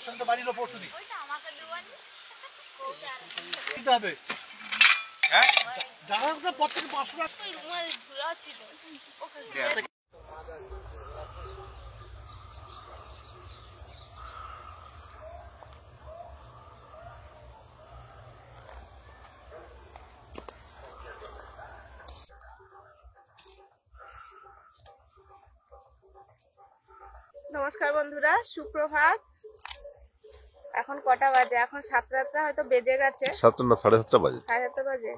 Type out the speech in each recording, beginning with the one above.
সঙ্গে তো বাড়ির পরশু দিন দিতে হবে। হ্যাঁ জানা তো প্রত্যেকে 500 টাকা। নমস্কার বন্ধুরা, সুপ্রভাত। এখন কটা বাজে? এখন 7টা হয়তো বেজে গেছে। 7টা না 7:30 বাজে। 7:30 বাজে।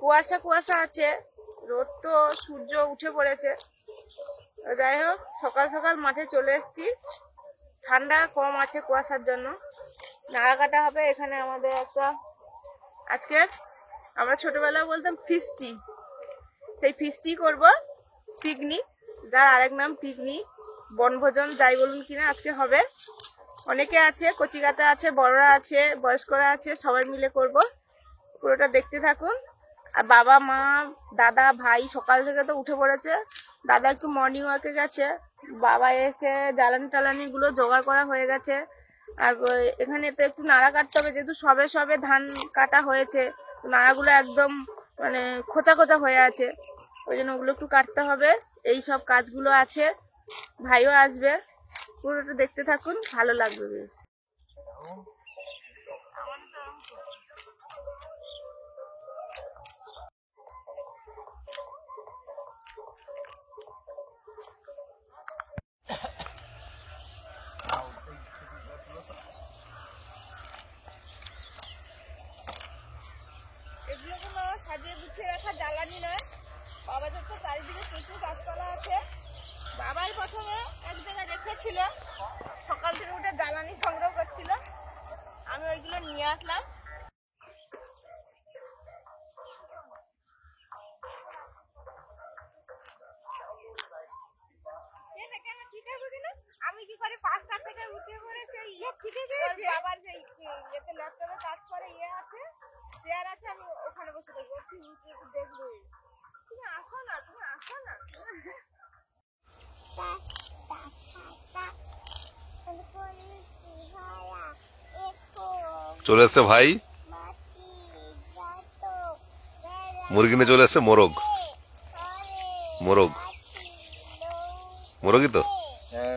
কুয়াশা কুয়াশা আছে, রোদ তো সূর্য উঠে পড়েছে। যাই হোক, সকাল সকাল মাঠে চলে এসেছি। ঠান্ডা কম আছে কুয়াশার জন্য। নাড়া কাটা হবে এখানে আমাদের একটা, আজকে আমরা ছোটবেলায় বলতাম ফিস্টি, সেই ফিস্টি করব, পিকনিক, যার আরেক নাম পিকনিক, বনভোজন যাই বলুন কিনা আজকে হবে। অনেকে আছে, কচি কাঁচা আছে, বড়রা আছে, বয়স্করা আছে, সবাই মিলে করব। পুরোটা দেখতে থাকুন। আর বাবা মা দাদা ভাই সকাল থেকে তো উঠে পড়েছে। দাদা একটু মর্নিং ওয়াকে গেছে, বাবা এসে জ্বালানি টালানিগুলো জোগাড় করা হয়ে গেছে। আর এখানে তো একটু নাড়া কাটতে হবে, যেহেতু সবে সবে ধান কাটা হয়েছে, নাড়াগুলো একদম মানে খোঁচা খোঁচা হয়ে আছে, ওই জন্য ওগুলো একটু কাটতে হবে। এই সব কাজগুলো আছে, ভাইও আসবে। পুরোটা দেখতে থাকুন, ভালো লাগবে বেশ। এগুলো কোনো সাজিয়ে গুছিয়ে রাখা জ্বালানি নয়। বাবা যত চারিদিকে প্রচুর গাছপালা আছে। বাবাই প্রথমে এক জায়গায় রেখেছিল, সকাল থেকে উঠে জ্বালানি সংগ্রহ করছিল, আমি ওইগুলো নিয়ে আসলাম। আমি কি করে 5টা থেকে উঠে পড়ে সেই বাবার যে ইয়েতে ল্যাপটপে কাজ করে আছে, চেয়ার আছে, আমি ওখানে বসে দেখবো, দেখবো। তুমি আসো না, তুমি আসো না। চলে এসছে ভাই, মুরগি নিয়ে চলে এসছে। মোরগ মোরগ মোরগই তো, হ্যাঁ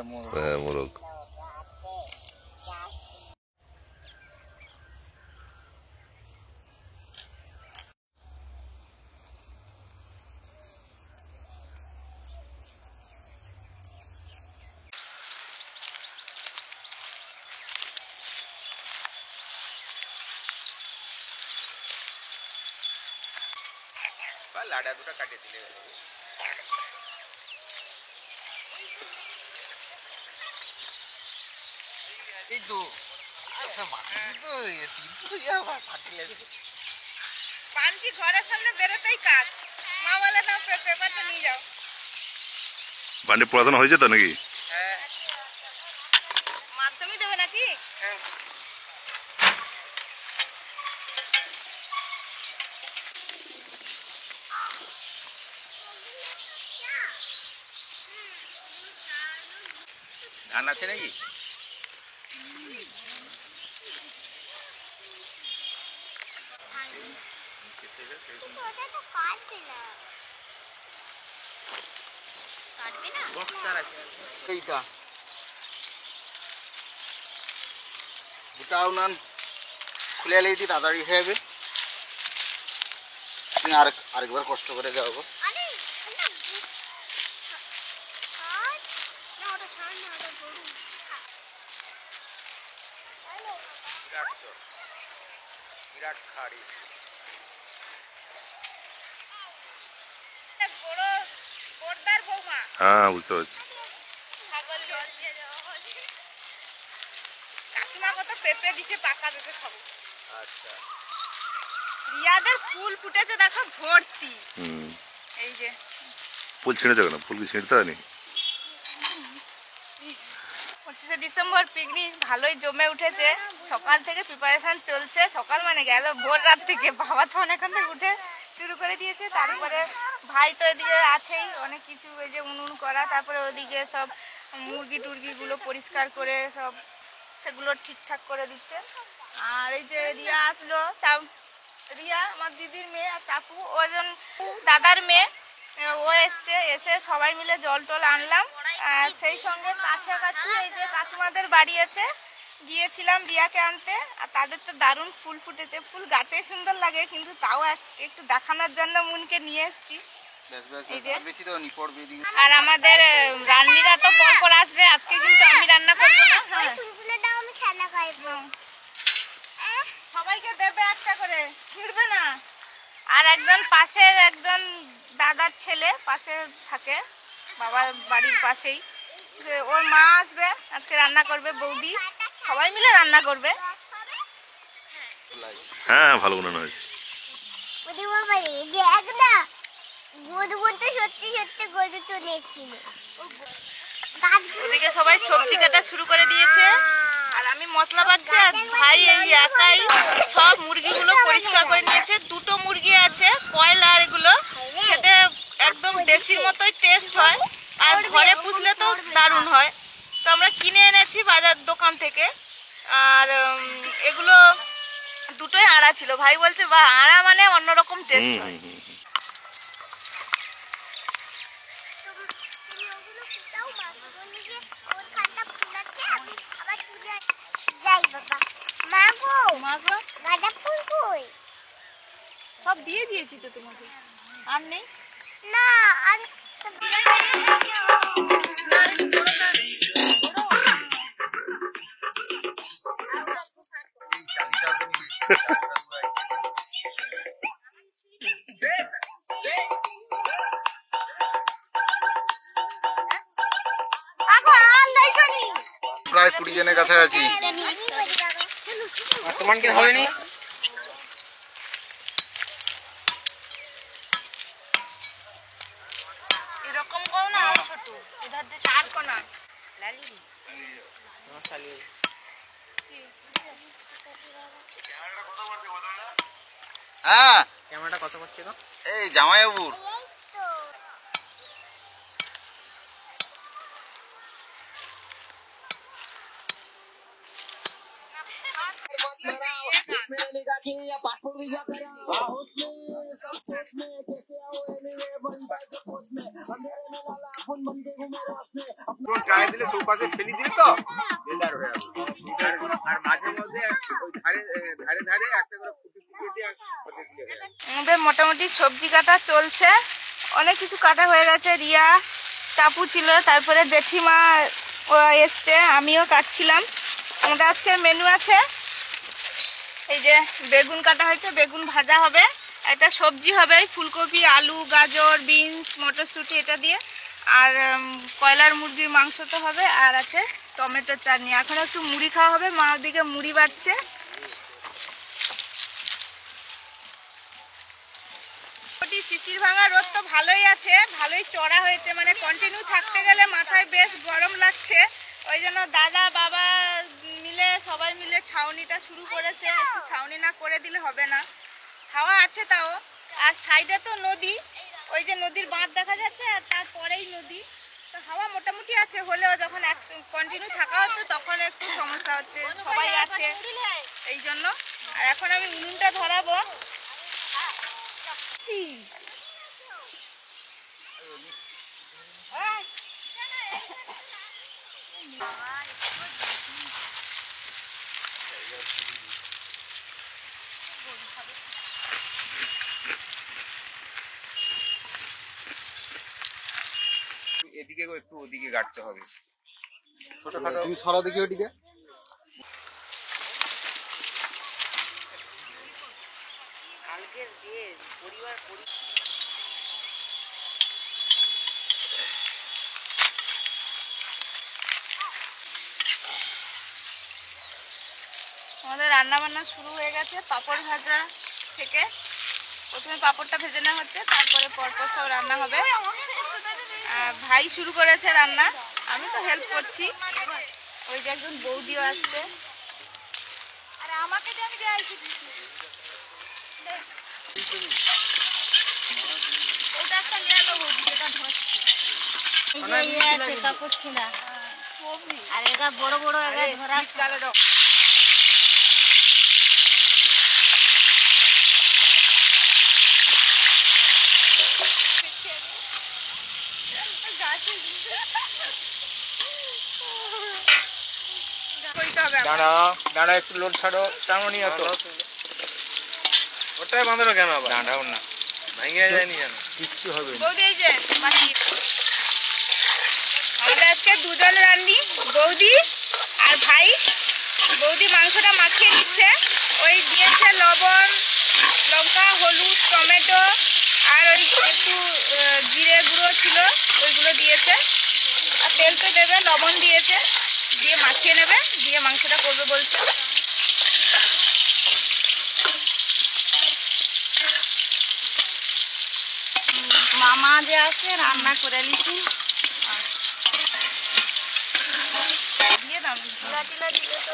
মোরগ। লাডা দুটা কাটিয়ে দিলে এই তো পানটি ঘরের সামনে বেরোতেই কাজ। মা বলে দাও পেপারটা নিয়ে যাও। বান্ডি পড়াশোনা হয়েছে তো নাকি? হ্যাঁ মাধ্যমিক দেবে নাকি? হ্যাঁ ধান আছে নাকি? এইটা দুটা উনান খুলে এলেই তাড়াতাড়ি হয়ে যাবে। তুমি আরেকবার কষ্ট করে যাবো। বিরাট খাড়ি বড় বড়দার বৌমা হ্যাঁ বুঝতে পারছি। ছাগল জল দিয়ে যাওয়া হয়েছে। কাকিমা কত পেঁপে দিচ্ছে, পাকা পেঁপে খাবো। আচ্ছা রিয়াদের ফুল ফুটেছে দেখো ভর্তি। এই যে ফুল ছিঁড়ে যাবে না, ফুল কি ছিঁড়তে হয়নি? 25শে ডিসেম্বর পিকনিক ভালোই জমে উঠেছে। সকাল থেকে প্রিপারেশন চলছে, সকাল মানে গেল ভোর রাত থেকে। বাবা তো অনেকক্ষণ থেকে উঠে শুরু করে দিয়েছে। তারপরে ভাই তো এদিকে আছেই, অনেক কিছু ওই যে উনুন করা, তারপরে ওদিকে সব মুরগি টুরগিগুলো পরিষ্কার করে সব সেগুলো ঠিকঠাক করে দিচ্ছে। আর এই যে রিয়া আসলো, রিয়া আমার দিদির মেয়ে, আর টাপু ওজন দাদার মেয়ে, ও এসছে, এসে সবাই মিলে জল টল আনলাম। আর সেই সঙ্গে কাছাকাছি এই যে কাকিমাদের বাড়ি আছে, গিয়েছিলাম রিয়াকে আনতে। আর তাদের তো দারুণ ফুল ফুটেছে, ফুল গাছেই সুন্দর লাগে, কিন্তু তাও একটু দেখানোর জন্য মুনকে নিয়ে এসছি। এই যে আর আমাদের রান্নিরা তো পরপর আসবে, আজকে কিন্তু আমি রান্না করবো না। সবাইকে দেবে একটা করে, ছিঁড়বে না। আর একজন পাশের একজন দাদার ছেলে পাশে থাকে, বাবার বাড়ির পাশেই, ওর মা আসবে, আজকে রান্না করবে, বৌদি সবাই মিলে রান্না করবে। হ্যাঁ ভালো বানানো হয়েছে। ওদিকে সবাই সবজি কাটা শুরু করে দিয়েছে, আর আমি মশলা বাটছি। আর ভাই এই একাই সব মুরগিগুলো পরিষ্কার করে নিয়েছে। দুটো মুরগি আছে কয়লার, এগুলো খেতে একদম দেশির মতোই টেস্ট হয়, আর ঘরে পুষলে তো দারুণ হয়। তো আমরা কিনে এনেছি বাজার দোকান থেকে। আর এগুলো দুটোই আড়া ছিল, ভাই বলছে বা আড়া মানে অন্যরকম টেস্ট হয়। সব দিয়ে দিয়েছি তো তোমাকে, আর নেই না। প্রায় 20 জনের কাছাকাছি। তোমার কি হবে নি? এরকম করো না, আর ছোট এধার দিয়ে 4 কোনা লালি। হ্যাঁ ক্যামেরাটা কত করছে গো? এই জামাইবাবুর। গায়ে দিলে চৌপাশে ফেলি দিলে তো বেদার হয়ে যাবে। আর মাঝে মধ্যে ওই ধারে ধারে ধারে একটা করে ফুটি ফুটিয়ে দিয়ে ওদের দিয়ে দেয়। আমাদের মোটামুটি সবজি কাটা চলছে, অনেক কিছু কাটা হয়ে গেছে। রিয়া টাপু ছিল, তারপরে জেঠিমা ও এসছে, আমিও কাটছিলাম। আমাদের আজকে মেনু আছে, এই যে বেগুন কাটা হয়েছে, বেগুন ভাজা হবে, একটা সবজি হবে ফুলকপি, আলু, গাজর, বিনস, মটরশুঁটি এটা দিয়ে, আর কয়লার মুরগির মাংস তো হবে, আর আছে টমেটোর চাটনি। এখন একটু মুড়ি খাওয়া হবে, মা ওদিকে মুড়ি বাটছে। শিশির ভাঙা রোদ তো ভালোই আছে, ভালোই চড়া হয়েছে, মানে কন্টিনিউ থাকতে গেলে মাথায় বেশ গরম লাগছে। ওই জন্য দাদা বাবা মিলে সবাই মিলে ছাউনিটা শুরু করেছে, একটু ছাউনি না করে দিলে হবে না। হাওয়া আছে তাও, আর সাইডে তো নদী, ওই যে নদীর বাঁধ দেখা যাচ্ছে, আর তারপরেই নদী। তো হাওয়া মোটামুটি আছে, হলেও যখন কন্টিনিউ থাকা হচ্ছে তখন একটু সমস্যা হচ্ছে, সবাই আছে এই জন্য। আর এখন আমি উনুনটা ধরাবো। এদিকে একটু ওদিকে গাড়তে হবে। ছোটখাটো তুমি সরা দেখি ওদিকে। আমাদের রান্না বান্না শুরু হয়ে গেছে, পাঁপড় ভাজা থেকে প্রথমে পাঁপড়টা ভেজে নেওয়া হচ্ছে, তারপরে পরপর সব রান্না হবে। ভাই শুরু করেছে রান্না, আমি তো হেল্প করছি। ওই যে একজন বৌদিও আসছে, আর আমাকে যে আমি ওটা একটা নিয়ে এলো বৌদি, যেটা ধরছে কাপড় ছিলা। আর এগা বড় বড় এগা ধরা দাঁড়াও দাঁড়াও একটু লোড ছাড়ো টানো নিয়ে তো ওটাই বাঁধানো কেন আবার? দাঁড়াও না ভেঙে যায়নি কেন? কিচ্ছু হবে না বৌদি এই যে আমাদের আজকে দুজন রান্নি, বৌদি আর ভাই। বৌদি মাংসটা মাখিয়ে দিচ্ছে, ওই দিয়েছে লবণ, লঙ্কা, হলুদ, টমেটো আর ওই একটু জিরে গুঁড়ো ছিল ওইগুলো দিয়েছে। আর তেল তো দেবে, লবণ দিয়েছে, দিয়ে মাখিয়ে নেবে, দিয়ে মাংসটা করবে বলছে। মামা যে আছে রান্না করে নিছি, দিয়ে দাও জিরা টিরা দিলে তো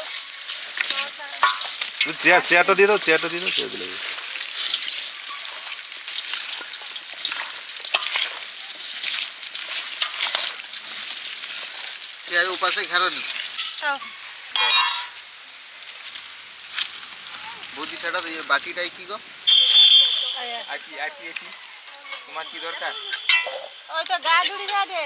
চেয়ারটা দিয়ে দাও, চেয়ারটা দিয়ে দাও, চেয়ার দিলে উপাসে ঘেরনি বুদ্ধি ছাড়া বাকিটাই কি গো আকি আকি আকি তোমার কি দরকার ওই তো গা জুড়ি যা দে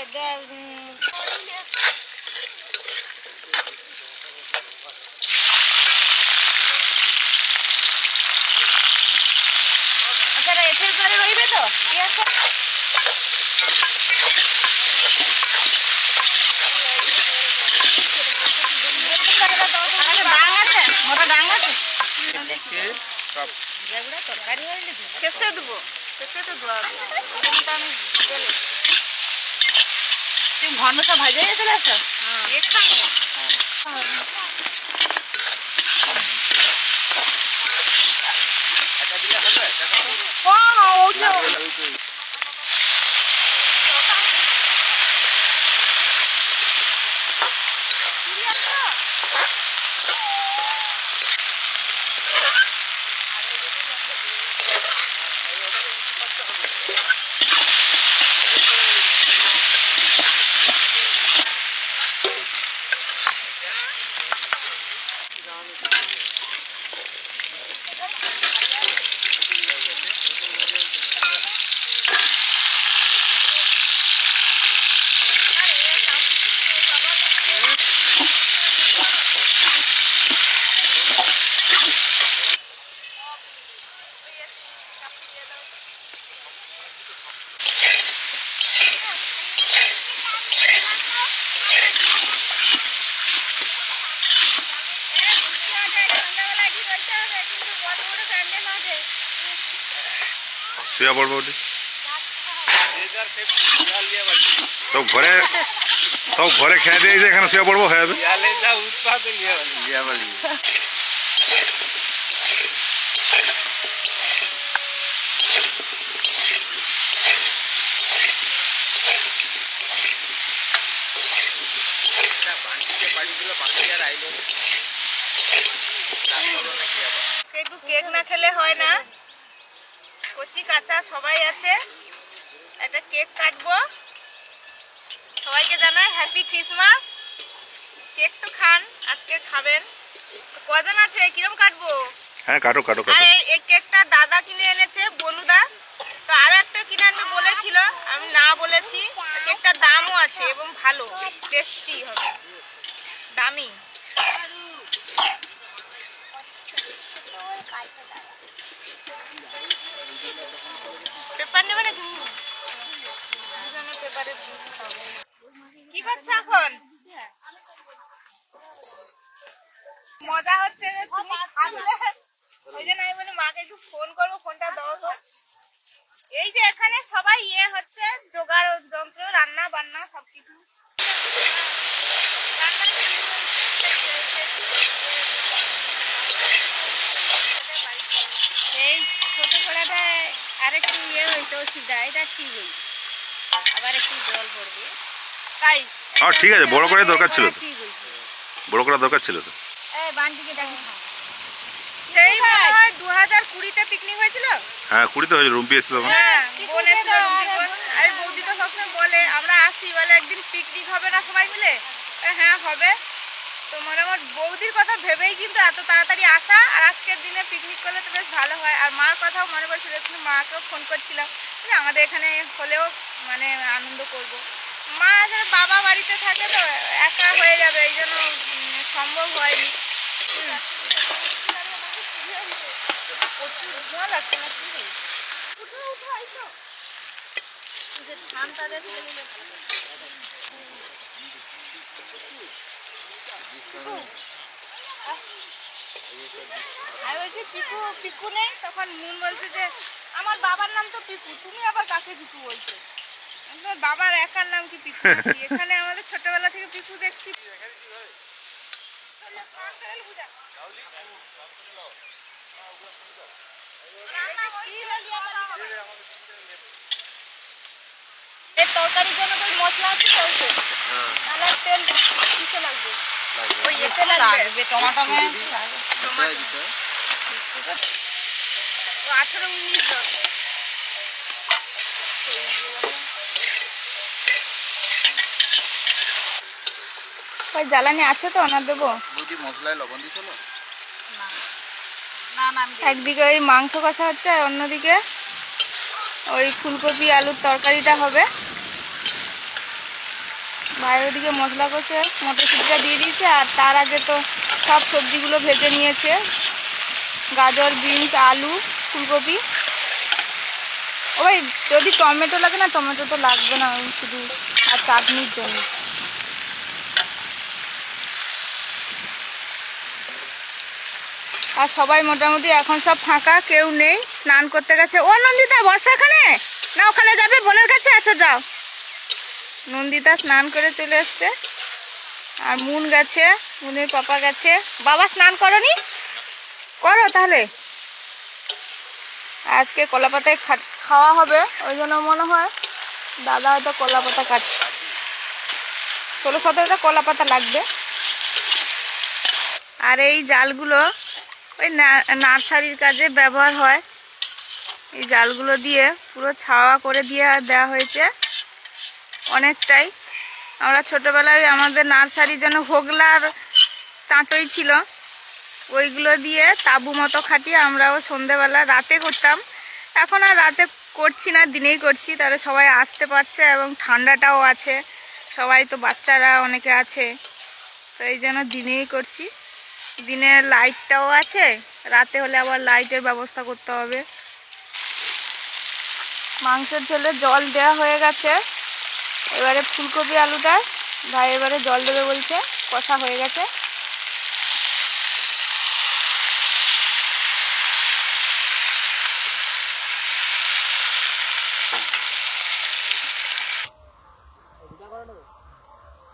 আচ্ছা এসে করে রইবে তো কি আছে ডাং আছে মোটা ডাং আছে দেখে সব তরকারি হইলে শেষে দেবো শেষে তো দেওয়া তুমি ঘন সব ভাজে চলে আসো এটা দিলে হবে টাকা শুয়ে পড়বো ওটি সব ঘরে খেয়ে দিয়ে যে এখানে শুয়ে পড়বো হয়ে যাবে ইয়ালে যা উৎপাদ লিয়া বালি বান্টিতে বাড়ি দিল বান্টি আর আইলো একটু কেক না খেলে হয় না, কচি কাঁচা সবাই আছে, একটা কেক কাটবো। সবাইকে জানাই হ্যাপি ক্রিসমাস। কেক তো খান, আজকে খাবেন। কজন আছে, কিরম কাটবো? হ্যাঁ কাটো কাটো আর কাটো এই কেকটা দাদা কিনে এনেছে, বনুদা। তো আরো একটা কিনে আনবে বলেছিল, আমি না বলেছি। কেকটার দামও আছে এবং ভালো, টেস্টি হবে, দামি। পেপার নেবে না পেপারে কি করছো এখন? মজা হচ্ছে যে তুমি থাকলে, ওই জন্য আমি বলি মাকে একটু ফোন করবো, ফোনটা দাও তো। এই যে এখানে সবাই হচ্ছে জোগাড় যন্ত্র, রান্না বান্না সবকিছু। এই ছোট কড়াটা আরেকটু হইতো সিধা, এটা ঠিক হইতো, আবার একটু জল পড়বে তাই। হ্যাঁ ঠিক আছে, বড় করে দরকার ছিল তো, ঠিক হইছে। বড় করা দরকার ছিল তো। এই বান্টিকে ডাকি সেই মনে হয় 2020-তে পিকনিক হয়েছিল। হ্যাঁ 20-তে হয়েছিল, রুম্পি এসেছিল তখন। হ্যাঁ বোন এসেছিল রুম্পি বোন। আর বৌদি তো সবসময় বলে আমরা আসি, বলে একদিন পিকনিক হবে না সবাই মিলে, হ্যাঁ হবে। তো মোটামুটি বৌদির কথা ভেবেই কিন্তু এত তাড়াতাড়ি আসা, আর আজকের দিনে পিকনিক করলে তো বেশ ভালো হয়। আর মার কথাও মনে পড়ছিল, একটু মাকেও ফোন করছিলাম যে আমাদের এখানে হলেও মানে আনন্দ করব। মা আসলে বাবা বাড়িতে থাকে তো একা হয়ে যাবে, এই জন্য সম্ভব হয়নি। প্রচুর ধোঁয়া লাগছে না কি? আমি বলছি পিকু পিকু নেই, তখন মুন বলছে যে আমার বাবার নাম তো পিকু, তুমি আবার কাকে পিকু বলছো? বাবার একার নাম কি পিকু নাকি? এখানে আমাদের ছোটবেলা থেকে পিকু দেখছি। এর তরকারির জন্য তো মশলা আছে চলছে, তাহলে তেল কিসে লাগবে? ওই এতে লাগবে টমেটো, টমেটো 18-19 দাও। ওই জ্বালানি আছে তো, ওনার দেবো। বৌদি মশলায় লবণ দিছিল? একদিকে ওই মাংস কষা হচ্ছে, আর অন্যদিকে ওই ফুলকপি আলুর তরকারিটা হবে। ভাই ওদিকে মশলা কষে মটরশুঁটিটা দিয়ে দিয়েছে, আর তার আগে তো সব সবজিগুলো ভেজে নিয়েছে, গাজর, বিনস, আলু, ফুলকপি। ও ভাই যদি টমেটো লাগে না, টমেটো তো লাগবে না, ওই শুধু আর চাটনির জন্য। আর সবাই মোটামুটি এখন সব ফাঁকা, কেউ নেই, স্নান করতে গেছে। ও নন্দিতা বসা এখানে না, ওখানে যাবে বোনের কাছে? আচ্ছা যাও। নন্দিতা স্নান করে চলে এসছে, আর মুন গেছে, মুনের পাপা গেছে। বাবা স্নান করনি? করো তাহলে। আজকে কলাপাতায় খাওয়া হবে, ওই জন্য মনে হয় দাদা হয়তো কলাপাতা কাটছে। 16-17টা কলাপাতা লাগবে। আর এই জালগুলো ওই নার্সারির কাজে ব্যবহার হয়। এই জালগুলো দিয়ে পুরো ছাওয়া করে দেওয়া হয়েছে অনেকটাই। আমরা ছোটোবেলায় আমাদের নার্সারির জন্য হোগলার চাঁটই ছিল, ওইগুলো দিয়ে তাঁবু মতো খাটিয়ে আমরাও সন্ধেবেলা রাতে করতাম। এখন আর রাতে করছি না, দিনেই করছি, তাহলে সবাই আসতে পারছে এবং ঠান্ডাটাও আছে, সবাই তো বাচ্চারা অনেকে আছে, তো এই জন্য দিনেই করছি। দিনে লাইটটাও আছে, রাতে হলে আবার লাইটের ব্যবস্থা করতে হবে। মাংসের ঝোলে জল দেওয়া হয়ে গেছে, এবারে ফুলকপি আলুটা ভাই এবারে জল দেবে বলছে, কষা হয়ে গেছে।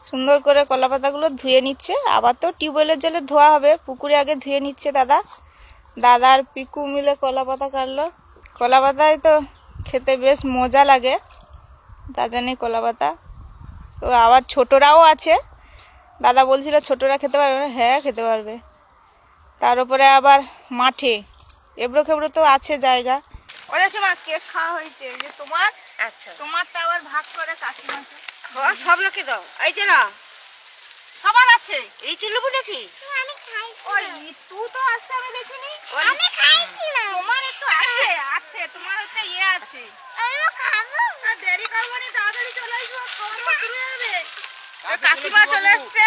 সুন্দর করে কলা পাতাগুলো ধুয়ে নিচ্ছে, আবার তো টিউবওয়েলের জলে ধোয়া হবে, পুকুরে আগে ধুয়ে নিচ্ছে দাদা। দাদা আর পিকু মিলে কলা পাতা কাটলো। কলা পাতায় তো খেতে বেশ মজা লাগে, তার জন্যই কলা পাতা। তো আবার ছোটরাও আছে, দাদা বলছিল ছোটরা খেতে পারবে না, হ্যাঁ খেতে পারবে। তার উপরে আবার মাঠে এবড়ো খেবড়ো তো আছে জায়গা। ওদের সময় কেক খাওয়া হয়েছে, যে তোমার, আচ্ছা তোমারটা আবার ভাগ করে কাকিমাকে সব লোকে দাও। এই যে না সবার আছে, এই তুলবো নাকি? আমি খাইছি। ওই তুই তো আসছে আমি দেখিনি। আমি খাইছি না। তোমার একটু আছে, আছে তোমার হচ্ছে ইয়ে আছে। আরে খাবো না, দেরি করব না, তাড়াতাড়ি চলে আসবো, খাওয়া শুরু হবে। কাকিমা চলে আসছে,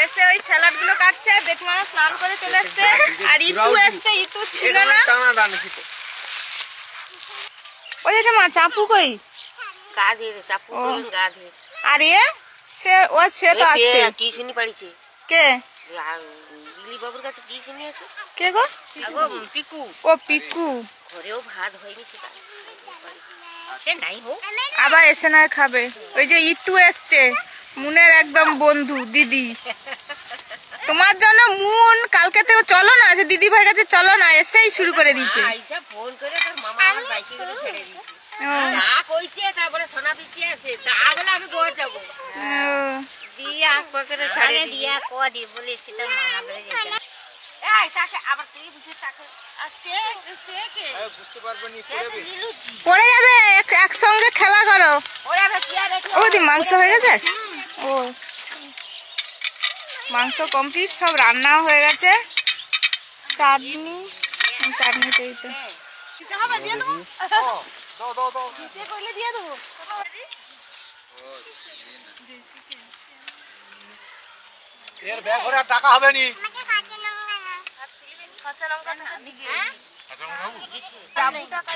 এসে ওই স্যালাড গুলো কাটছে, জেঠিমা স্নান করে চলে আসছে, আর ইতু এসছে, ইতু ছিল না। ওই জেঠিমা চাপু কই? গা ধুয়ে চাপু গা ধুয়ে। আর এ সে তো আসছে। টিউশনি পড়িছে। কে? দিলি বাবুর কাছে টিউশনি আছে। কে গো? আগো পিকু। ও পিকু। ঘরেও ভাত হয়নি সেটা। সে নাই হোক। আবার এসে না খাবে। ওই যে ইতু এসছে, মুনের একদম বন্ধু দিদি। তোমার জন্য মুন কালকে থেকে চলো না, যে দিদি ভাইয়ের কাছে চলো না, এসেই শুরু করে দিয়েছে। আইসা ফোন করে তার মামা আমার বাইকে করে ছেড়ে দিয়েছে। যা কইছে তারপরে সোনা পিছিয়ে আছে, তা বলে আমি ঘর যাব। দিয়ে আজ পকেটে ছাড়ে দিয়া কদি বলে সেটা মামা করে গেছে। এই তাকে আবার কে বুঝে তাকে, আর সে কে বুঝতে পারবে নি, পড়ে যাবে। একসঙ্গে খেলা করো। ওরে আমি কি আর ও দি মাংস হয়ে গেছে। ও মাংস কমপ্লিট, সব রান্না হয়ে গেছে। চাটনি, চাটনিতেই তো এর ব্যাগ করে আর টাকা হবে নি।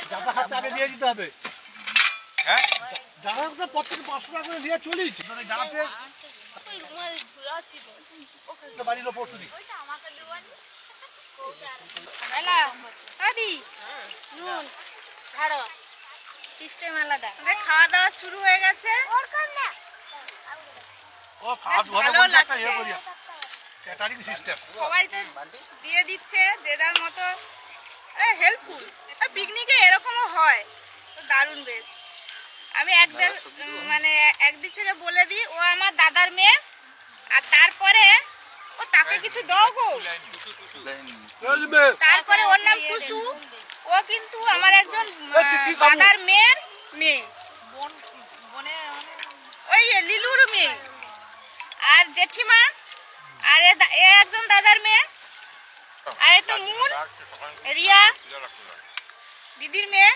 জামা খাতে আগে দিয়ে দিতে হবে। হ্যাঁ জামা খাতে প্রত্যেকে 500 টাকা করে দিয়ে চলিস জামাতে বাড়ির লোক পরশু দিই। খাওয়া দাওয়া শুরু হয়ে গেছে। ও কাজ ঘরে ভালো বলতে একটা লাগছে। ইয়ে করি ক্যাটারিং সিস্টেম। সবাই তো দিয়ে দিচ্ছে যে যার মতো, হেল্পফুল। পিকনিকে এরকমও হয় তো দারুণ বেশ। আমি মানে একদিক থেকে বলে দিই, ও আমার দাদার মেয়ে, আর তারপরে ও তাকে কিছু দাও গো। তারপরে ওর নাম টুসু, ও কিন্তু আমার একজন দাদার মেয়ের মেয়ে, ওই লিলুর মেয়ে। আর জেঠিমা, আর এ একজন দাদার মেয়ে, আর এ তো মুন, রিয়া দিদির মেয়ে,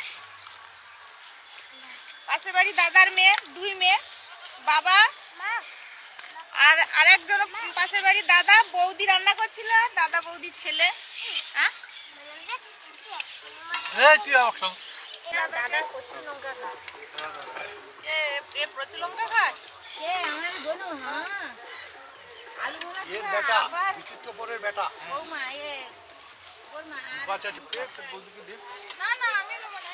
পাশের বাড়ি দাদার মেয়ে, 2 মেয়ে, বাবা, আর আরেকজন পাশের বাড়ি দাদা, বৌদি রান্না করছিল, দাদা বৌদির ছেলে। হ্যাঁ এই তুই অপশন এ প্রচুর লঙ্কা খায়। এর বেটা বিচিত্রপুরের বেটা। বাচ্চা একটু বৌদিকে দে। না না আমি নেবো না,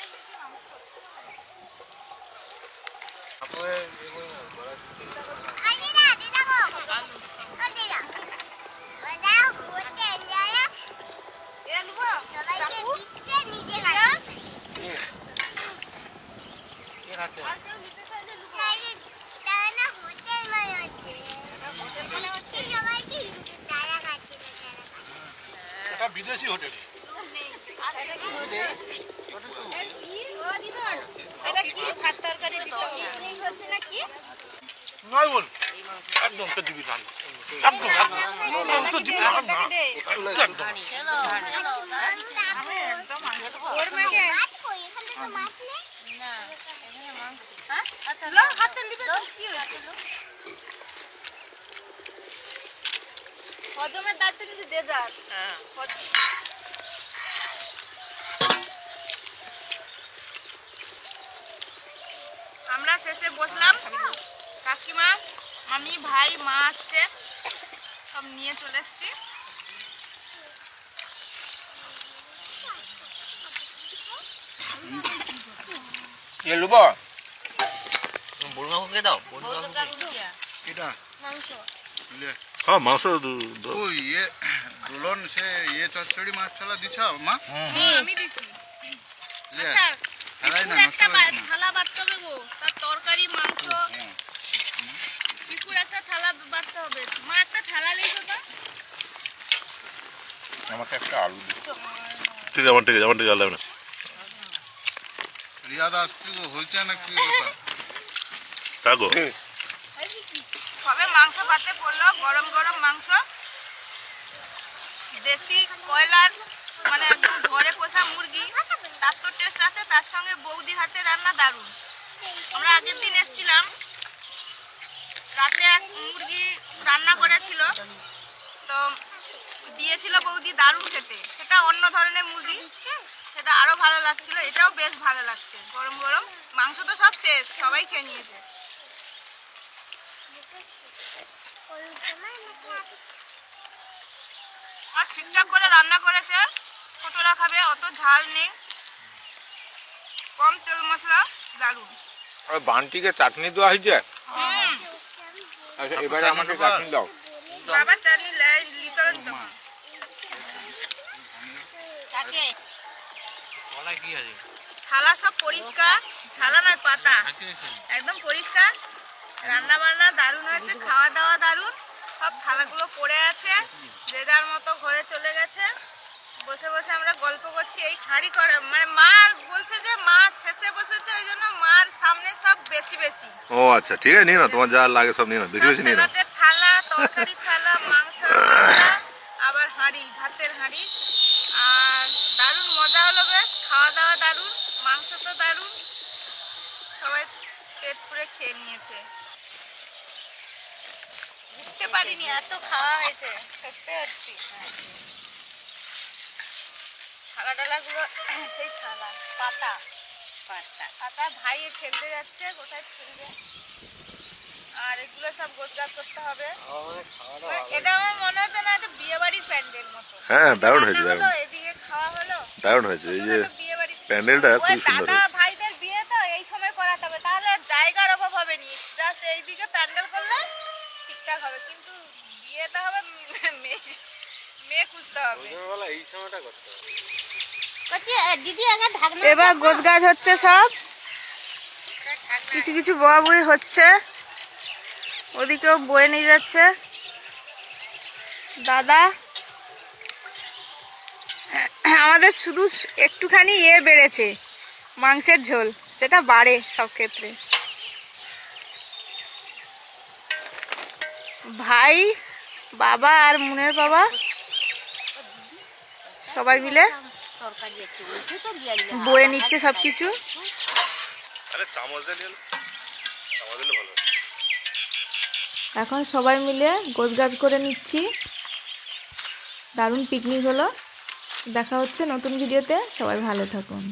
তারপরে এর হাতে এটা বিদেশি হোটেল। ভাত তরকারি নয় বল একদম তো দিবি না, একদম একদম তো দিবি না, একদম হজমের দায়িত্ব কিন্তু যে যার। আমরা শেষে বসলাম, কাকিমা, আমি, ভাই, মা আসছে, সব নিয়ে চলে এসছি। এ লুবা এটা হ্যাঁ মাংস ও ইয়ে দোলন সে ইয়ে চচ্চড়ি মাছ ছালা দিছ মা আমি দিচ্ছি। লে আচ্ছা, হারাই না পিকুর নষ্ট একটা করিস না থালা বাড়তে হবে গো, তার তরকারি মাংস। পিকুর একটা থালা বাড়তে হবে। মা একটা থালা লেগো তো। আমাকে একটা আলু দিন। ঠিক আছে, আমার ঠিক আছে, আমার ঠিক আছে, না রিয়াদা আজকে হয়েছে না কি কথা থাকো। সবে মাংস পাতে পড়লো, গরম গরম মাংস, দেশি কয়লার, মানে একদম ঘরে পোষা মুরগি, তার তো টেস্ট আছে, তার সঙ্গে বৌদির হাতে রান্না দারুণ। আমরা আগের দিন এসেছিলাম, রাতে এক মুরগি রান্না করেছিল, তো দিয়েছিল বৌদি, দারুণ খেতে। সেটা অন্য ধরনের মুরগি, সেটা আরো ভালো লাগছিল। এটাও বেশ ভালো লাগছে, গরম গরম মাংস। তো সব শেষ, সবাই খেয়ে নিয়েছে। আর ঠিকঠাক করে রান্না করেছে, ছোটরা খাবে, অত ঝাল নেই, কম তেল মশলা, দারুণ। ওই বান্টিকে চাটনি দেওয়া হয়েছে। হুম, আচ্ছা এবারে আমাকে চাটনি দাও। বাবা চাটনি লিটন তো। থালা সব পরিষ্কার, থালা নয় পাতা, একদম পরিষ্কার। রান্না বান্না দারুণ হয়েছে, খাওয়া দাওয়া দারুণ। সব থালাগুলো পড়ে আছে, যে যার মতো ঘরে চলে গেছে। বসে বসে আমরা গল্প করছি, এই শাড়ি করে, মানে মা বলছে যে মা শেষে বসেছে, ওই জন্য মার সামনে সব বেশি বেশি। ও আচ্ছা, ঠিক আছে, নিয়ে না, তোমার যা লাগে সব নিয়ে না, বেশি বেশি নিয়ে না। সালাদের থালা, তরকারি থালা, মাংস হাঁড়ি। আর দারুণ মজা হলো, বেশ খাওয়া দাওয়া দারুণ, মাংস তো দারুণ, সবাই পেট পুরে খেয়ে নিয়েছে। বুঝতে পারিনি এত খাওয়া হয়েছে, সত্যি সত্যি। থালা ডালাগুলো সেই থালা পাতা পাতা পাতা ভাই ফেলতে যাচ্ছে, কোথায় ফেলবে। আর এগুলো সব গোছগাছ করতে হবে। এটা আমার মনে হচ্ছে না একটা বিয়ে বাড়ির প্যান্ডেল মতো। হ্যাঁ দারুণ হয়েছে, দারুণ এদিকে খাওয়া হলো, দারুণ হয়েছে। এই যে বিয়ে বাড়ি প্যান্ডেলটা খুব সুন্দর দাদা হয়েছে। ভাইদের বিয়ে তো এই সময় করাতে হবে, তাহলে জায়গার অভাব হবে নি। জাস্ট এইদিকে প্যান্ডেল করলে ঠিকঠাক হবে, কিন্তু বিয়েতে হবে মেয়ে খুঁজতে হবে। এবার গোছগাছ হচ্ছে সব, কিছু কিছু বয়া বই হচ্ছে, ওদিকেও বয়ে নিয়ে যাচ্ছে দাদা। আমাদের শুধু একটুখানি বেড়েছে মাংসের ঝোল, যেটা বাড়ে সব ক্ষেত্রে। ভাই, বাবা আর মুনের বাবা সবাই মিলে বয়ে নিচ্ছে সবকিছু। এখন সবাই মিলে গোছগাছ করে নিচ্ছি। দারুণ পিকনিক হলো। দেখা হচ্ছে নতুন ভিডিওতে, সবাই ভালো থাকুন।